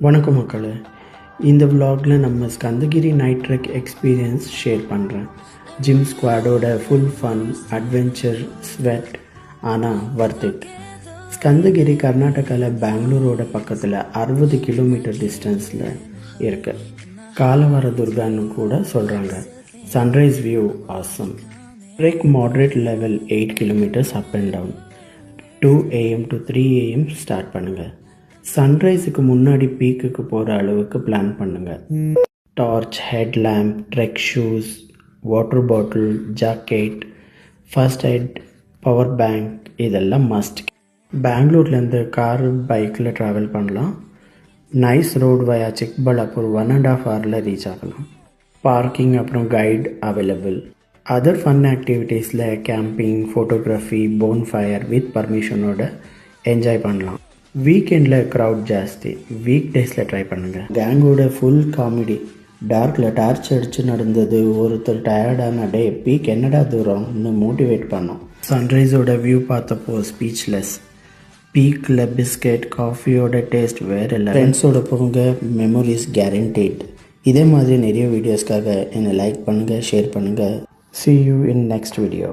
வணக்கம் மக்களே. இந்த விலாகில் நம்ம Skandagiri night trek experience share பண்ணுறேன். ஜிம் ஸ்குவாடோட ஃபுல் ஃபன், அட்வென்ச்சர், ஸ்வெட், ஆனால் வர்த் இட். ஸ்கந்தகிரி கர்நாடகாவில் பெங்களூரோட பக்கத்தில் 60 கிலோமீட்டர் டிஸ்டன்ஸில் இருக்கு. காலவர துர்கான்னு கூட சொல்கிறாங்க. Sunrise view awesome. Trek moderate level 8 kilometres up and down. 2 AM to 3 AM start பண்ணுங்கள். சன்ரைஸுக்கு முன்னாடி பீக்குக்கு போகிற அளவுக்கு பிளான் பண்ணுங்கள். Torch, head lamp, trek shoes, water bottle, jacket, first aid, power bank இதெல்லாம் மஸ்ட். பெங்களூர்லேருந்து கார், பைக்கில் ட்ராவல் பண்ணலாம். Nice road via Chikballapur 1.5 hours reach ஆகலாம். பார்க்கிங் அப்புறம் கைட் அவைலபிள். அதர் ஃபன் ஆக்டிவிட்டீஸில் camping, photography, bonfire with பர்மிஷனோட enjoy பண்ணலாம். வீக்கெண்டில் க்ரௌட் ஜாஸ்தி, வீக் டேஸில் ட்ரை பண்ணுங்கள். கேங்கோட ஃபுல் காமெடி. டார்க்கில் டார்ச் அடித்து நடந்தது. ஒருத்தர் டயர்டான டே பீக் என்னடா தூரம்னு மோட்டிவேட் பண்ணோம். சன்ரைஸோட வியூ பார்த்தப்போ ஸ்பீச்லெஸ். பீக்கில் பிஸ்கெட், காஃபியோட டேஸ்ட் வேறு இல்லை. ஃப்ரெண்ட்ஸோட போங்க, மெமரிஸ் கேரண்டீட். இதே மாதிரி நிறைய வீடியோஸ்க்காக என்னை லைக் பண்ணுங்கள், ஷேர் பண்ணுங்கள். See you in next video.